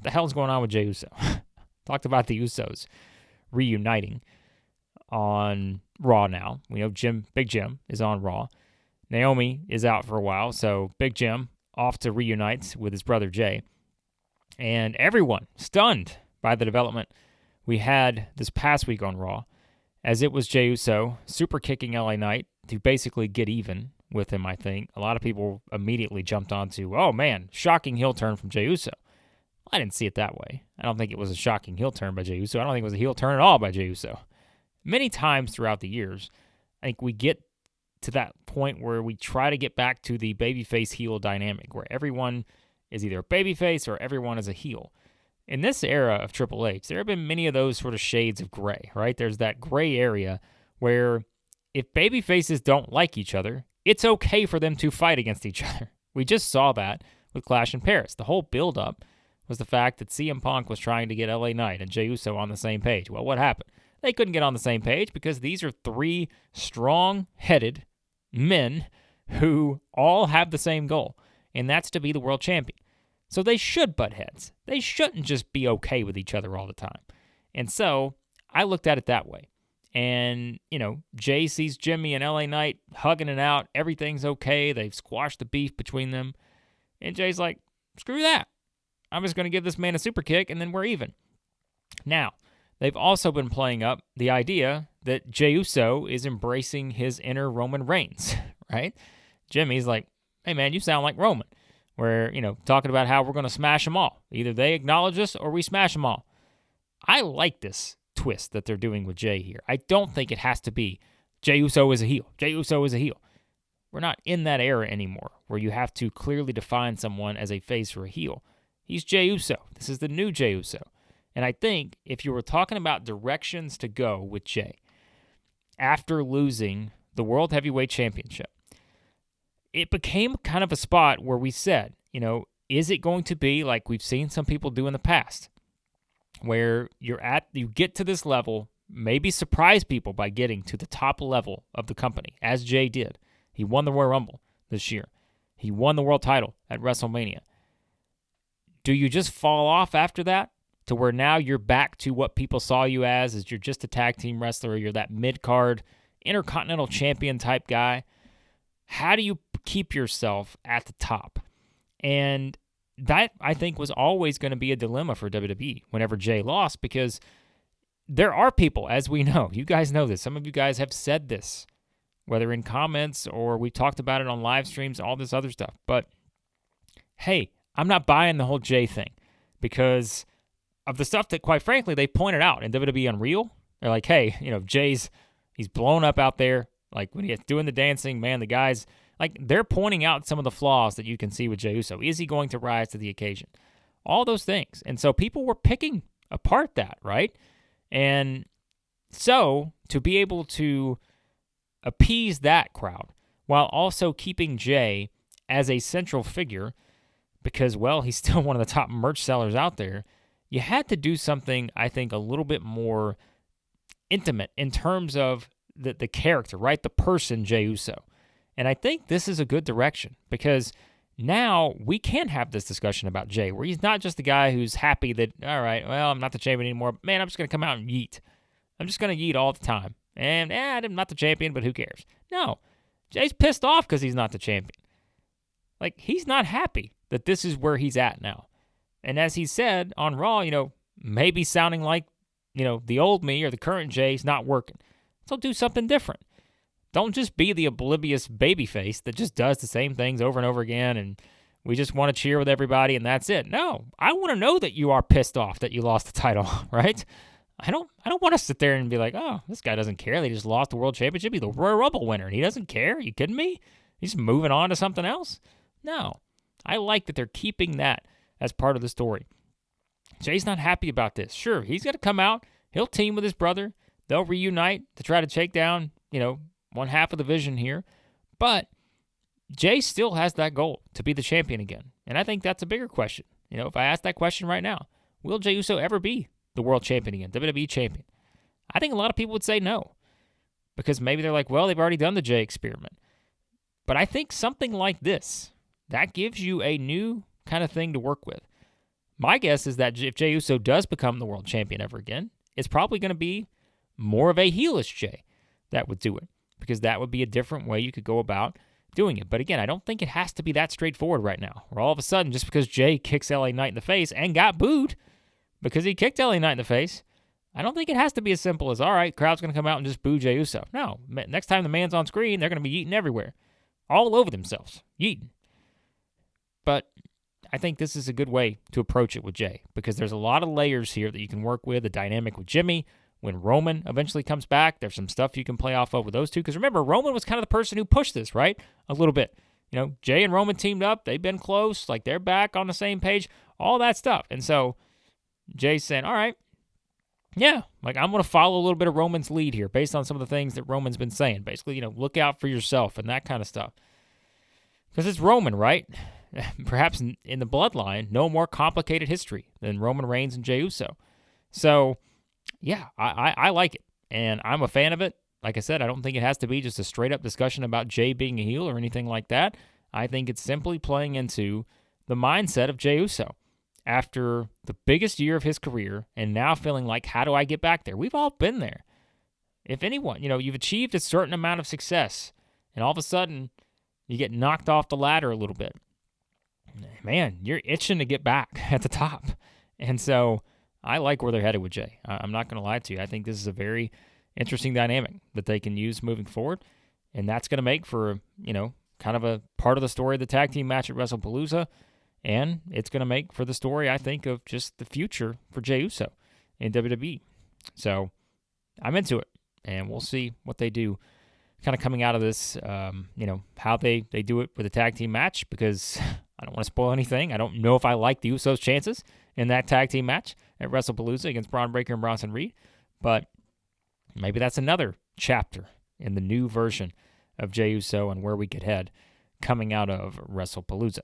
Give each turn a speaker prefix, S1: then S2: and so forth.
S1: the hell's going on with Jey Uso? Talked about the Usos reuniting on Raw now. We know Big Jim is on Raw. Naomi is out for a while, so Big Jim off to reunite with his brother Jey. And everyone stunned by the development we had this past week on Raw, as it was Jey Uso super kicking LA Knight to basically get even with him, I think. A lot of people immediately jumped onto, oh man, shocking heel turn from Jey Uso. I didn't see it that way. I don't think it was a shocking heel turn by Jey Uso. I don't think it was a heel turn at all by Jey Uso. Many times throughout the years, I think we get to that point where we try to get back to the babyface heel dynamic, where everyone is either a babyface or everyone is a heel. In this era of Triple H, there have been many of those sort of shades of gray, right? There's that gray area where if babyfaces don't like each other, it's okay for them to fight against each other. We just saw that with Clash in Paris. The whole build-up was the fact that CM Punk was trying to get LA Knight and Jey Uso on the same page. Well, what happened? They couldn't get on the same page because these are three strong-headed men who all have the same goal, and that's to be the world champion. So they should butt heads. They shouldn't just be okay with each other all the time. And so I looked at it that way. And, Jey sees Jimmy and LA Knight hugging it out. Everything's okay. They've squashed the beef between them. And Jay's like, screw that. I'm just going to give this man a super kick, and then we're even. Now, they've also been playing up the idea that Jey Uso is embracing his inner Roman Reigns, right? Jimmy's like, hey, man, you sound like Roman. We're, talking about how we're going to smash them all. Either they acknowledge us or we smash them all. I like this twist that they're doing with Jey here. I don't think it has to be Jey Uso is a heel. Jey Uso is a heel. We're not in that era anymore where you have to clearly define someone as a face or a heel. He's Jey Uso. This is the new Jey Uso. And I think if you were talking about directions to go with Jey after losing the World Heavyweight Championship, it became kind of a spot where we said, is it going to be like we've seen some people do in the past, where you get to this level, maybe surprise people by getting to the top level of the company, as Jey did. He won the Royal Rumble this year. He won the world title at WrestleMania. Do you just fall off after that to where now you're back to what people saw you as you're just a tag team wrestler, you're that mid-card intercontinental champion type guy? How do you keep yourself at the top? And that, I think, was always going to be a dilemma for WWE whenever Jey lost, because there are people, as we know, you guys know this, some of you guys have said this, whether in comments or we talked about it on live streams, all this other stuff. But, hey, I'm not buying the whole Jey thing because of the stuff that, quite frankly, they pointed out in WWE Unreal. They're like, hey, he's blown up out there. Like, when he's doing the dancing, man, the guys, like, they're pointing out some of the flaws that you can see with Jey Uso. Is he going to rise to the occasion? All those things. And so people were picking apart that, right? And so to be able to appease that crowd while also keeping Jey as a central figure, because, well, he's still one of the top merch sellers out there, you had to do something, I think, a little bit more intimate in terms of the character, right? The person, Jey Uso. And I think this is a good direction because now we can have this discussion about Jey, where he's not just the guy who's happy that, all right, well, I'm not the champion anymore. Man, I'm just going to come out and yeet. I'm just going to yeet all the time. And, I'm not the champion, but who cares? No, Jey's pissed off because he's not the champion. Like, he's not happy that this is where he's at now. And as he said on Raw, maybe sounding like, the old me or the current Jey's not working. So do something different. Don't just be the oblivious babyface that just does the same things over and over again and we just want to cheer with everybody and that's it. No, I want to know that you are pissed off that you lost the title, right? I don't want to sit there and be like, oh, this guy doesn't care. They just lost the world championship. He's the Royal Rumble winner and he doesn't care. Are you kidding me? He's moving on to something else? No. I like that they're keeping that as part of the story. Jey's not happy about this. Sure, he's going to come out. He'll team with his brother. They'll reunite to try to take down, one half of the vision here. But Jey still has that goal to be the champion again. And I think that's a bigger question. If I ask that question right now, will Jey Uso ever be the world champion again, WWE champion? I think a lot of people would say no. Because maybe they're like, well, they've already done the Jey experiment. But I think something like this, that gives you a new kind of thing to work with. my guess is that if Jey Uso does become the world champion ever again, it's probably going to be more of a heelish Jey that would do it, because that would be a different way you could go about doing it. But again, I don't think it has to be that straightforward right now, where all of a sudden, just because Jey kicks LA Knight in the face and got booed because he kicked LA Knight in the face, I don't think it has to be as simple as, all right, crowd's going to come out and just boo Jey Uso. No, next time the man's on screen, they're going to be yeeting everywhere, all over themselves, yeeting. But I think this is a good way to approach it with Jey, because there's a lot of layers here that you can work with. The dynamic with Jimmy, when Roman eventually comes back, there's some stuff you can play off of with those two. Because remember, Roman was kind of the person who pushed this, right? A little bit. You know, Jey and Roman teamed up. They've been close. Like, they're back on the same page. All that stuff. And so Jey's saying, all right, yeah, like, I'm going to follow a little bit of Roman's lead here based on some of the things that Roman's been saying. Basically, you know, look out for yourself and that kind of stuff. Because it's Roman, right? Perhaps in the bloodline, no more complicated history than Roman Reigns and Jey Uso. So, yeah, I like it, and I'm a fan of it. Like I said, I don't think it has to be just a straight-up discussion about Jey being a heel or anything like that. I think it's simply playing into the mindset of Jey Uso after the biggest year of his career, and now feeling like, how do I get back there? We've all been there. If anyone, you know, you've achieved a certain amount of success, and all of a sudden, you get knocked off the ladder a little bit. Man, you're itching to get back at the top. And so I like where they're headed with Jey. I'm not going to lie to you. I think this is a very interesting dynamic that they can use moving forward. And that's going to make for, you know, kind of a part of the story of the tag team match at WrestlePalooza. And it's going to make for the story, I think, of just the future for Jey Uso in WWE. So I'm into it. And we'll see what they do kind of coming out of this, you know, how they do it with a tag team match, because I don't want to spoil anything. I don't know if I like the Usos' chances in that tag team match at WrestlePalooza against Braun Breaker and Bronson Reed, but maybe that's another chapter in the new version of Jey Uso and where we could head coming out of WrestlePalooza.